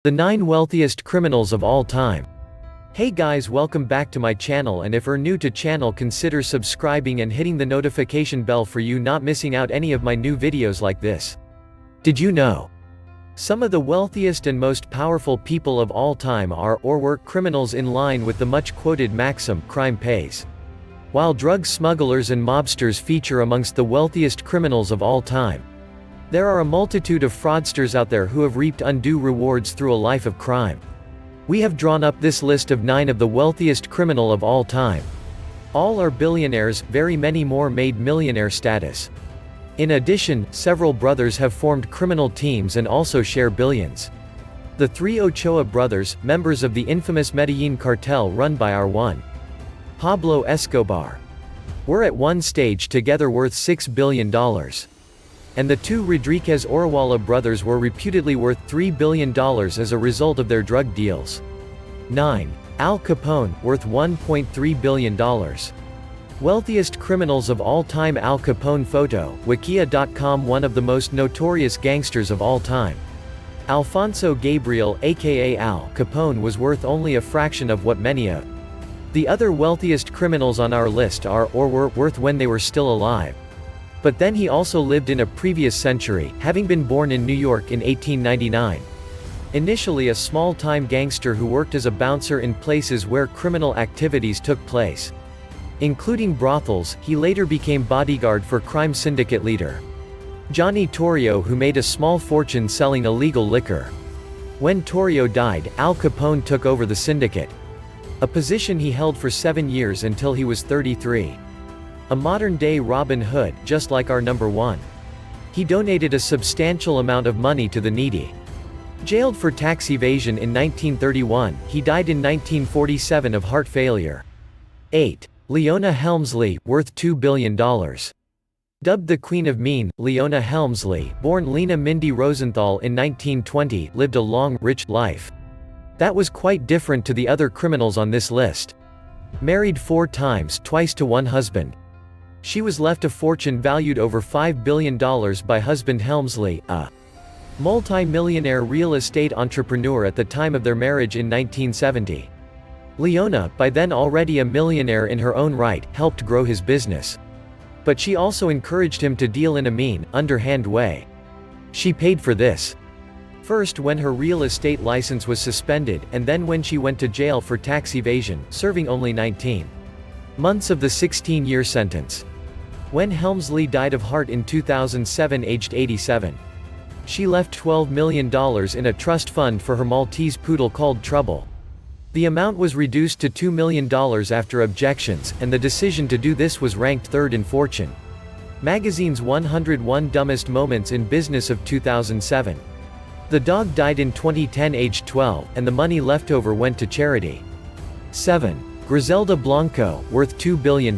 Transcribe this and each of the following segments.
The 9 wealthiest criminals of all time. Hey guys, welcome back to my channel, and if you're new to channel, consider subscribing and hitting the notification bell for you not missing out any of my new videos like this. Did you know? Some of the wealthiest and most powerful people of all time are or were criminals, in line with the much quoted maxim, crime pays. While drug smugglers and mobsters feature amongst the wealthiest criminals of all time, there are a multitude of fraudsters out there who have reaped undue rewards through a life of crime. We have drawn up this list of 9 of the wealthiest criminal of all time. All are billionaires, very many more made millionaire status. In addition, several brothers have formed criminal teams and also share billions. The 3 Ochoa brothers, members of the infamous Medellin cartel run by our one Pablo Escobar, were at one stage together worth $6 billion. And the 2 Rodriguez Orihuela brothers were reputedly worth $3 billion as a result of their drug deals. 9. Al Capone, worth $1.3 billion. Wealthiest criminals of all time. Al Capone photo, Wikia.com. One of the most notorious gangsters of all time, Alfonso Gabriel, aka Al Capone, was worth only a fraction of what many of the other wealthiest criminals on our list are or were worth when they were still alive. But then he also lived in a previous century, having been born in New York in 1899. Initially a small-time gangster who worked as a bouncer in places where criminal activities took place, including brothels, he later became bodyguard for crime syndicate leader Johnny Torrio, who made a small fortune selling illegal liquor. When Torrio died, Al Capone took over the syndicate, a position he held for 7 years until he was 33. A modern-day Robin Hood, just like our number 1. He donated a substantial amount of money to the needy. Jailed for tax evasion in 1931, he died in 1947 of heart failure. 8. Leona Helmsley, worth $2 billion. Dubbed the Queen of Mean, Leona Helmsley, born Lena Mindy Rosenthal in 1920, lived a long, rich life. That was quite different to the other criminals on this list. Married 4 times, twice to one husband. She was left a fortune valued over $5 billion by husband Helmsley, a multi-millionaire real estate entrepreneur at the time of their marriage in 1970. Leona, by then already a millionaire in her own right, helped grow his business. But she also encouraged him to deal in a mean, underhand way. She paid for this. First when her real estate license was suspended, and then when she went to jail for tax evasion, serving only 19 months of the 16-year sentence. When Helmsley died of heart in 2007, aged 87, she left $12 million in a trust fund for her Maltese poodle called Trouble. The amount was reduced to $2 million after objections, and the decision to do this was ranked 3rd in Fortune magazine's 101 Dumbest Moments in Business of 2007. The dog died in 2010, aged 12, and the money left over went to charity. 7. Griselda Blanco, worth $2 billion.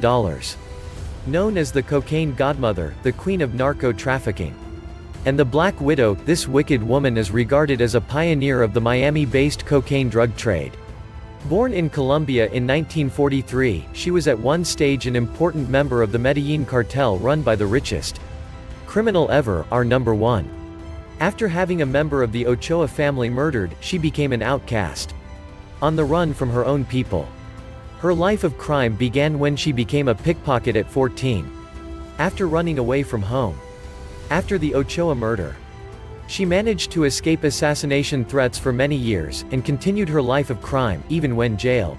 Known as the cocaine godmother, the queen of narco-trafficking, and the Black Widow, this wicked woman is regarded as a pioneer of the Miami-based cocaine drug trade. Born in Colombia in 1943, she was at one stage an important member of the Medellin cartel run by the richest criminal ever, our number 1. After having a member of the Ochoa family murdered, she became an outcast, on the run from her own people. Her life of crime began when she became a pickpocket at 14. After running away from home after the Ochoa murder, she managed to escape assassination threats for many years, and continued her life of crime, even when jailed.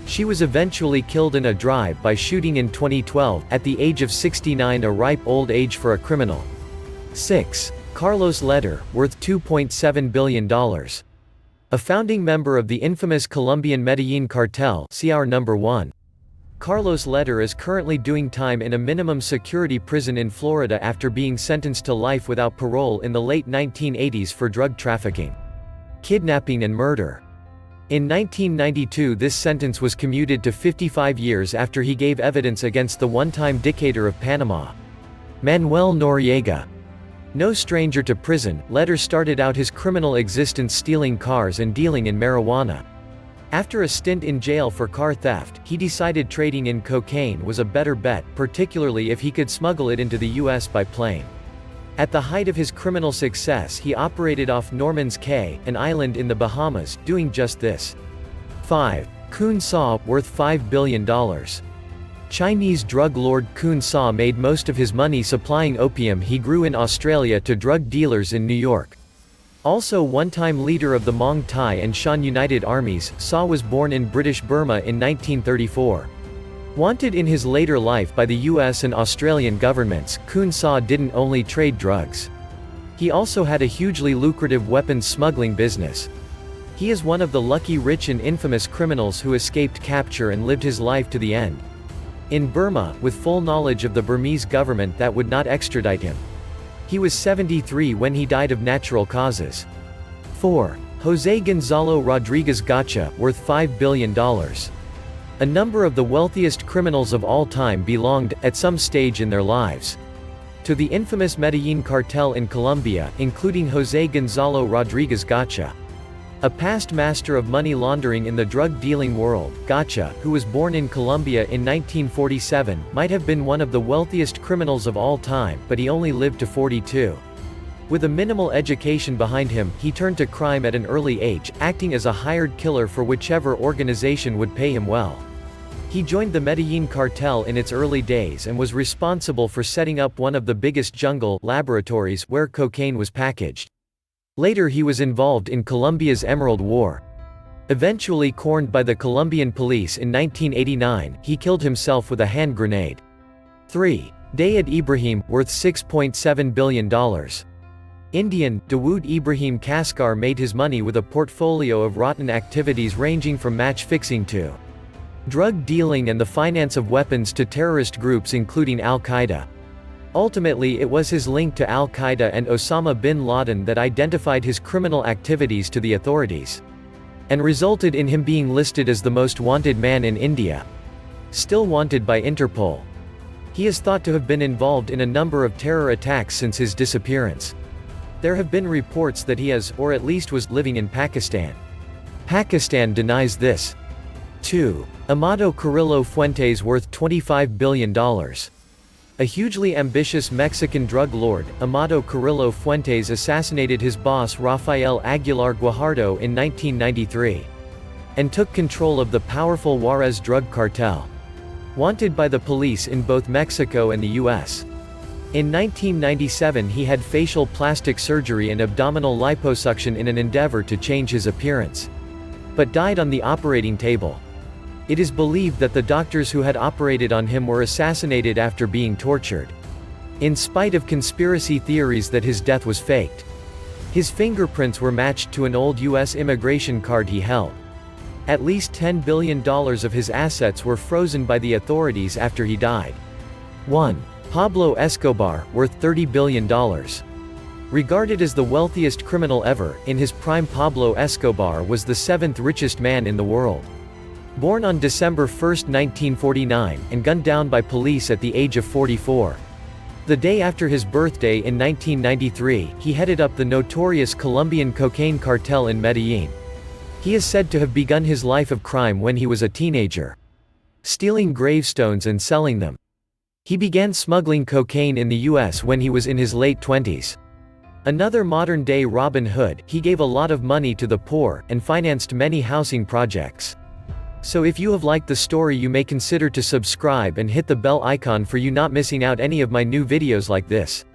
She was eventually killed in a drive-by shooting in 2012, at the age of 69, a ripe old age for a criminal. 6. Carlos LEHDER, worth $2.7 billion. A founding member of the infamous Colombian Medellin cartel, see our number 1. Carlos LEHDER is currently doing time in a minimum security prison in Florida after being sentenced to life without parole in the late 1980s for drug trafficking, kidnapping and murder. In 1992 this sentence was commuted to 55 years after he gave evidence against the one-time dictator of Panama, Manuel Noriega. No stranger to prison, LEHDER started out his criminal existence stealing cars and dealing in marijuana. After a stint in jail for car theft, he decided trading in cocaine was a better bet, particularly if he could smuggle it into the US by plane. At the height of his criminal success, he operated off Norman's Cay, an island in the Bahamas, doing just this. 5. Kun Sa, worth $5 billion. Chinese drug lord Kun Sa made most of his money supplying opium he grew in Australia to drug dealers in New York. Also one-time leader of the Mong Thai and Shan United Armies, Sa was born in British Burma in 1934. Wanted in his later life by the US and Australian governments, Kun Sa didn't only trade drugs. He also had a hugely lucrative weapons smuggling business. He is one of the lucky rich and infamous criminals who escaped capture and lived his life to the end. In Burma, with full knowledge of the Burmese government that would not extradite him. He was 73 when he died of natural causes. 4. Jose Gonzalo Rodriguez Gacha, worth $5 billion. A number of the wealthiest criminals of all time belonged, at some stage in their lives, to the infamous Medellin cartel in Colombia, including Jose Gonzalo Rodriguez Gacha. A past master of money laundering in the drug-dealing world, Gacha, who was born in Colombia in 1947, might have been one of the wealthiest criminals of all time, but he only lived to 42. With a minimal education behind him, he turned to crime at an early age, acting as a hired killer for whichever organization would pay him well. He joined the Medellin cartel in its early days and was responsible for setting up one of the biggest jungle laboratories where cocaine was packaged. Later he was involved in Colombia's Emerald War. Eventually cornered by the Colombian police in 1989, he killed himself with a hand grenade. 3. Dawood Ibrahim, worth $6.7 billion. Indian, Dawood Ibrahim Kaskar made his money with a portfolio of rotten activities ranging from match fixing to drug dealing and the finance of weapons to terrorist groups including Al-Qaeda. Ultimately it was his link to Al-Qaeda and Osama bin Laden that identified his criminal activities to the authorities, and resulted in him being listed as the most wanted man in India. Still wanted by Interpol. He is thought to have been involved in a number of terror attacks since his disappearance. There have been reports that he is, or at least was, living in Pakistan. Pakistan denies this. 2. Amado Carrillo Fuentes, worth $25 billion. A hugely ambitious Mexican drug lord, Amado Carrillo Fuentes assassinated his boss Rafael Aguilar Guajardo in 1993. And took control of the powerful Juarez drug cartel. Wanted by the police in both Mexico and the US. In 1997 he had facial plastic surgery and abdominal liposuction in an endeavor to change his appearance. But died on the operating table. It is believed that the doctors who had operated on him were assassinated after being tortured. In spite of conspiracy theories that his death was faked. His fingerprints were matched to an old US immigration card he held. At least $10 billion of his assets were frozen by the authorities after he died. 1. Pablo Escobar, worth $30 billion. Regarded as the wealthiest criminal ever, in his prime Pablo Escobar was the 7th richest man in the world. Born on December 1, 1949, and gunned down by police at the age of 44. The day after his birthday in 1993, he headed up the notorious Colombian cocaine cartel in Medellin. He is said to have begun his life of crime when he was a teenager, stealing gravestones and selling them. He began smuggling cocaine in the US when he was in his late 20s. Another modern-day Robin Hood, he gave a lot of money to the poor, and financed many housing projects. So if you have liked the story, you may consider to subscribe and hit the bell icon for you not missing out any of my new videos like this.